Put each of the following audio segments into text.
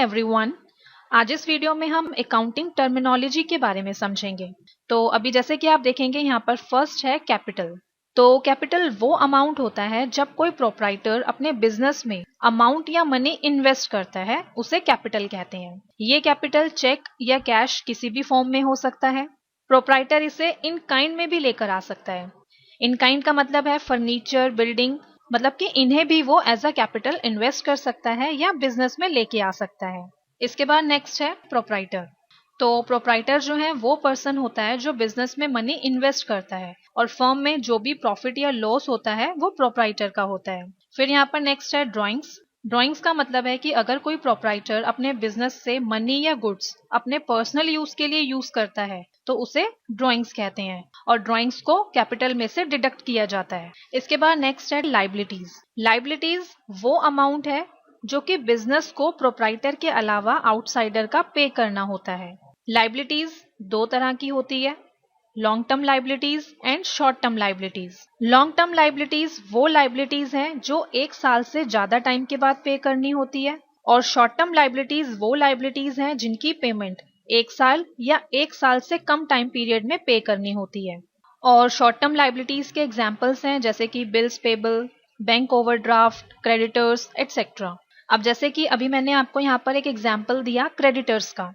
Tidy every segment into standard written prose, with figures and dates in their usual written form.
Everyone. आज इस video में हम अकाउंटिंग टर्मिनोलॉजी के बारे में समझेंगे। तो अभी जैसे कि आप देखेंगे यहाँ पर फर्स्ट है कैपिटल। तो कैपिटल वो अमाउंट होता है जब कोई प्रोप्राइटर अपने बिजनेस में अमाउंट या मनी इन्वेस्ट करता है, उसे कैपिटल कहते हैं। ये कैपिटल चेक या कैश किसी भी फॉर्म में हो सकता है। प्रोप्राइटर इसे इन काइंड में भी लेकर आ सकता है। इन काइंड का मतलब है फर्नीचर, बिल्डिंग, मतलब कि इन्हें भी वो एज अ कैपिटल इन्वेस्ट कर सकता है या बिजनेस में लेके आ सकता है। इसके बाद नेक्स्ट है प्रोप्राइटर। तो प्रोप्राइटर जो है वो पर्सन होता है जो बिजनेस में मनी इन्वेस्ट करता है और फर्म में जो भी प्रॉफिट या लॉस होता है वो प्रोप्राइटर का होता है। फिर यहाँ पर नेक्स्ट है ड्राइंग्स। ड्राइंग्स का मतलब है कि अगर कोई प्रोप्राइटर अपने बिजनेस से मनी या गुड्स अपने पर्सनल यूज के लिए यूज करता है तो उसे ड्राइंग्स कहते हैं और ड्राइंग्स को कैपिटल में से डिडक्ट किया जाता है। इसके बाद नेक्स्ट है लाइबिलिटीज। लाइबिलिटीज वो अमाउंट है जो कि बिजनेस को प्रोप्राइटर के अलावा आउटसाइडर का पे करना होता है। लाइबिलिटीज दो तरह की होती है, long term liabilities and short term liabilities. Long term liabilities वो लाइबिलिटीज हैं जो एक साल से ज्यादा टाइम के बाद पे करनी होती है और शॉर्ट टर्म लाइबिलिटीज वो लाइबिलिटीज हैं जिनकी पेमेंट एक साल या एक साल से कम टाइम पीरियड में पे करनी होती है। और शॉर्ट टर्म लाइबिलिटीज के एग्जांपल्स हैं जैसे कि bills payable, bank overdraft, creditors etcetera. अब जैसे कि अभी मैंने आपको यहाँ पर एक एग्जांपल दिया क्रेडिटर्स का।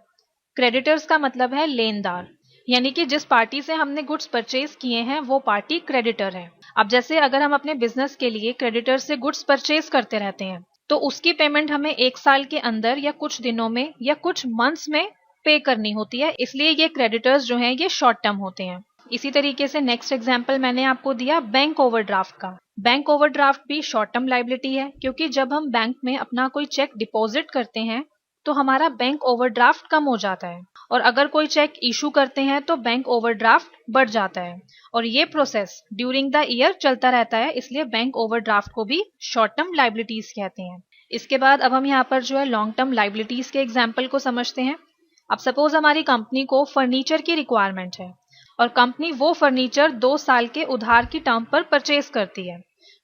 क्रेडिटर्स का मतलब है लेनदार, यानी कि जिस पार्टी से हमने गुड्स परचेज किए हैं वो पार्टी क्रेडिटर है। अब जैसे अगर हम अपने बिजनेस के लिए क्रेडिटर से गुड्स परचेज करते रहते हैं तो उसकी पेमेंट हमें एक साल के अंदर या कुछ दिनों में या कुछ मंथ्स में पे करनी होती है, इसलिए ये क्रेडिटर्स जो हैं ये शॉर्ट टर्म होते हैं। इसी तरीके से नेक्स्ट एग्जांपल मैंने आपको दिया बैंक ओवरड्राफ्ट का। बैंक ओवरड्राफ्ट भी शॉर्ट टर्म लायबिलिटी है क्योंकि जब हम बैंक में अपना कोई चेक डिपॉजिट करते हैं तो हमारा बैंक ओवरड्राफ्ट कम हो जाता है और अगर कोई चेक इशू करते हैं तो बैंक ओवरड्राफ्ट बढ़ जाता है और ये प्रोसेस ड्यूरिंग द ईयर चलता रहता है, इसलिए बैंक ओवरड्राफ्ट को भी शॉर्ट टर्म लायबिलिटीज कहते हैं। इसके बाद अब हम यहाँ पर जो है लॉन्ग टर्म लायबिलिटीज के एग्जाम्पल को समझते हैं। अब सपोज हमारी कंपनी को फर्नीचर की रिक्वायरमेंट है और कंपनी वो फर्नीचर 2 साल के उधार की टर्म पर परचेज करती है,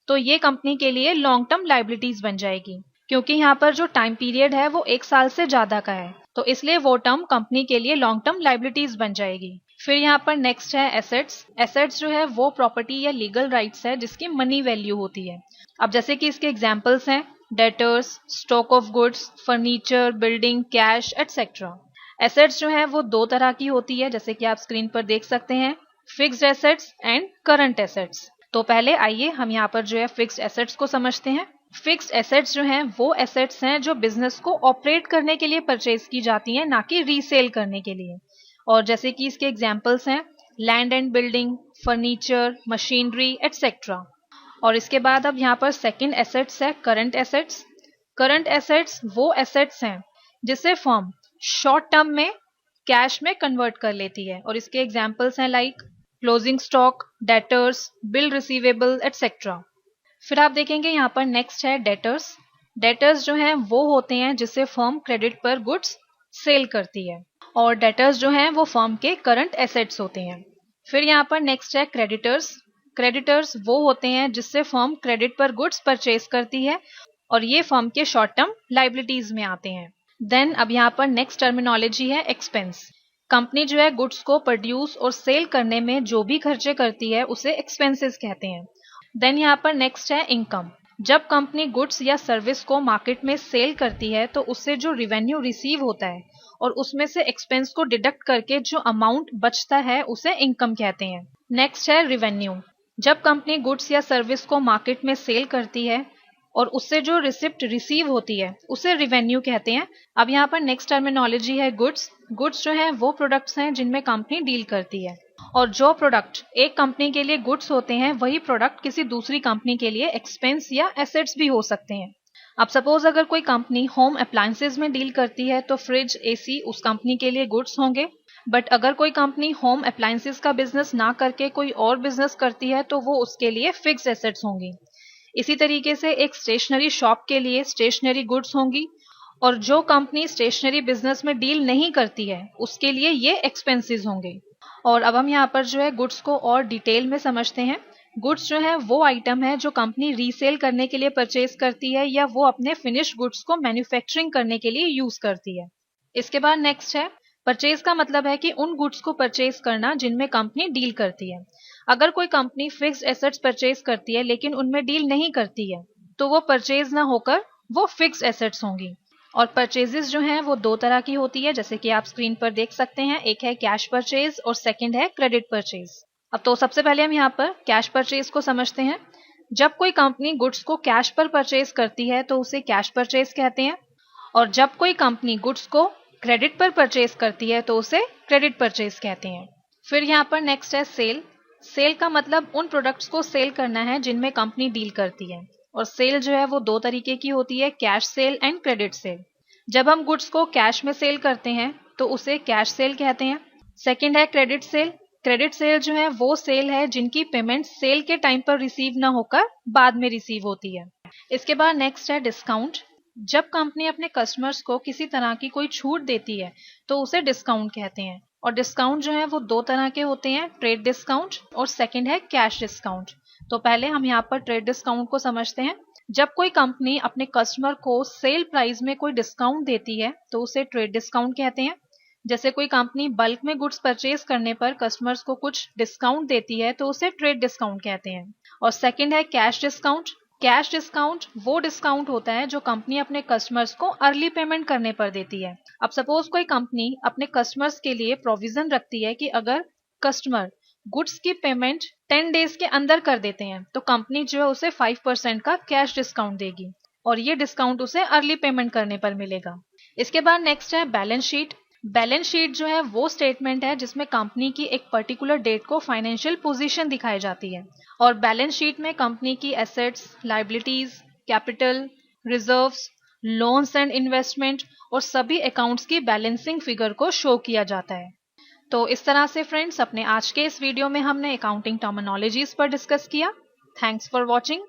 तो ये कंपनी के लिए लॉन्ग टर्म लायबिलिटीज बन जाएगी क्योंकि यहाँ पर जो टाइम पीरियड है वो एक साल से ज्यादा का है, तो इसलिए वो टर्म कंपनी के लिए लॉन्ग टर्म लायबिलिटीज बन जाएगी। फिर यहाँ पर नेक्स्ट है एसेट्स। एसेट्स जो है वो प्रॉपर्टी या लीगल राइट्स है जिसकी मनी वैल्यू होती है। अब जैसे कि इसके एग्जाम्पल्स हैं debtors, stock of goods, furniture, building, cash etcetera. Assets जो है वो दो तरह की होती है जैसे कि आप स्क्रीन पर देख सकते हैं, fixed assets and current assets. तो पहले आइए हम यहाँ पर जो है फिक्स्ड एसेट्स को समझते हैं। फिक्स्ड एसेट्स जो हैं वो एसेट्स हैं जो बिजनेस को ऑपरेट करने के लिए परचेज की जाती हैं, ना कि रीसेल करने के लिए। और जैसे कि इसके एग्जांपल्स हैं land and building, furniture, machinery etcetera. और इसके बाद अब यहाँ पर सेकंड एसेट्स है करंट एसेट्स। करंट एसेट्स वो एसेट्स हैं जिसे फर्म शॉर्ट टर्म में कैश में कन्वर्ट कर लेती है और इसके एग्जांपल्स हैं like closing stock, debtors, bill receivable etcetera. फिर आप देखेंगे यहाँ पर नेक्स्ट है डेटर्स। डेटर्स जो हैं वो होते हैं जिसे फर्म क्रेडिट पर गुड्स सेल करती है और डेटर्स जो हैं वो फर्म के करंट एसेट्स होते हैं। फिर यहाँ पर नेक्स्ट है क्रेडिटर्स। क्रेडिटर्स वो होते हैं जिससे फर्म क्रेडिट पर गुड्स परचेज करती है और ये फर्म के शॉर्ट टर्म लायबिलिटीज में आते हैं। देन अब यहाँ पर नेक्स्ट टर्मिनोलॉजी है एक्सपेंस। कंपनी जो है गुड्स को प्रोड्यूस और सेल करने में जो भी खर्चे करती है उसे एक्सपेंसेस कहते हैं। देन यहाँ पर नेक्स्ट है इनकम। जब कंपनी गुड्स या सर्विस को मार्केट में सेल करती है तो उससे जो रिवेन्यू रिसीव होता है और उसमें से एक्सपेंस को डिडक्ट करके जो अमाउंट बचता है उसे इनकम कहते हैं। नेक्स्ट है रिवेन्यू। जब कंपनी गुड्स या सर्विस को मार्केट में सेल करती है और उससे जो रिसिप्ट रिसीव होती है उसे रिवेन्यू कहते हैं। अब यहाँ पर नेक्स्ट टर्मिनोलॉजी है गुड्स। गुड्स जो है वो प्रोडक्ट्स हैं जिनमें कंपनी डील करती है और जो प्रोडक्ट एक कंपनी के लिए गुड्स होते हैं वही प्रोडक्ट किसी दूसरी कंपनी के लिए एक्सपेंस या एसेट्स भी हो सकते हैं। अब सपोज अगर कोई कंपनी होम अप्लायंसेज में डील करती है तो फ्रिज, एसी उस कंपनी के लिए गुड्स होंगे, बट अगर कोई कंपनी होम अप्लायंसेज का बिजनेस ना करके कोई और बिजनेस करती है तो वो उसके लिए फिक्स्ड एसेट्स होंगी। इसी तरीके से एक स्टेशनरी शॉप के लिए स्टेशनरी गुड्स होंगी और जो कंपनी स्टेशनरी बिजनेस में डील नहीं करती है उसके लिए ये एक्सपेंसेस होंगे। और अब हम यहाँ पर जो है गुड्स को और डिटेल में समझते हैं। गुड्स जो है वो आइटम है जो कंपनी रीसेल करने के लिए परचेज करती है या वो अपने फिनिश गुड्स को मैन्युफैक्चरिंग करने के लिए यूज करती है। इसके बाद नेक्स्ट है परचेज का मतलब है कि उन गुड्स को परचेज करना जिनमें कंपनी डील करती है। अगर कोई कंपनी फिक्स्ड एसेट्स परचेज करती है लेकिन उनमें डील नहीं करती है तो वो परचेज ना होकर वो फिक्स्ड एसेट्स होंगी। और परचेजेस जो हैं वो दो तरह की होती है, जैसे कि आप स्क्रीन पर देख सकते हैं। एक है कैश परचेज और सेकंड है क्रेडिट परचेज। अब तो सबसे पहले हम यहाँ पर कैश परचेज को समझते हैं। जब कोई कंपनी गुड्स को कैश पर परचेज करती है तो उसे कैश परचेज कहते हैं, और जब कोई कंपनी गुड्स को क्रेडिट पर परचेज करती है तो उसे क्रेडिट परचेज कहते हैं। फिर यहाँ पर नेक्स्ट है सेल। सेल का मतलब उन प्रोडक्ट्स को सेल करना है जिनमें कंपनी डील करती है, और सेल जो है वो दो तरीके की होती है, cash cell and credit sale. जब हम गुड्स को कैश में सेल करते हैं तो उसे कैश सेल कहते हैं। सेकंड है क्रेडिट सेल। क्रेडिट सेल जो है वो सेल है जिनकी पेमेंट सेल के टाइम पर रिसीव ना होकर बाद में रिसीव होती है। इसके बाद नेक्स्ट है डिस्काउंट। जब कंपनी अपने कस्टमर्स को किसी तरह की कोई छूट देती है तो उसे डिस्काउंट कहते हैं। और डिस्काउंट जो है वो दो तरह के होते हैं, ट्रेड डिस्काउंट और सेकंड है कैश डिस्काउंट। तो पहले हम यहाँ पर ट्रेड डिस्काउंट को समझते हैं। जब कोई कंपनी अपने कस्टमर को सेल प्राइस में कोई डिस्काउंट देती है तो उसे ट्रेड डिस्काउंट कहते हैं। जैसे कोई कंपनी बल्क में गुड्स परचेज करने पर कस्टमर्स को कुछ डिस्काउंट देती है तो उसे ट्रेड डिस्काउंट कहते हैं। और सेकंड है कैश डिस्काउंट। कैश डिस्काउंट वो डिस्काउंट होता है जो कंपनी अपने कस्टमर्स को अर्ली पेमेंट करने पर देती है। अब सपोज कोई कंपनी अपने कस्टमर्स के लिए प्रोविजन रखती है कि अगर कस्टमर गुड्स की पेमेंट 10 डेज के अंदर कर देते हैं तो कंपनी जो है उसे 5% का कैश डिस्काउंट देगी, और ये डिस्काउंट उसे अर्ली पेमेंट करने पर मिलेगा। इसके बाद नेक्स्ट है बैलेंस शीट। बैलेंस शीट जो है वो स्टेटमेंट है जिसमें कंपनी की एक पर्टिकुलर डेट को फाइनेंशियल पोजीशन दिखाई जाती है, और बैलेंस शीट में कंपनी की assets, liabilities, capital, reserves, loans and investment और सभी अकाउंट्स की बैलेंसिंग फिगर को शो किया जाता है। तो इस तरह से फ्रेंड्स अपने आज के इस वीडियो में हमने अकाउंटिंग टर्मिनोलॉजीज पर डिस्कस किया। Thanks for watching.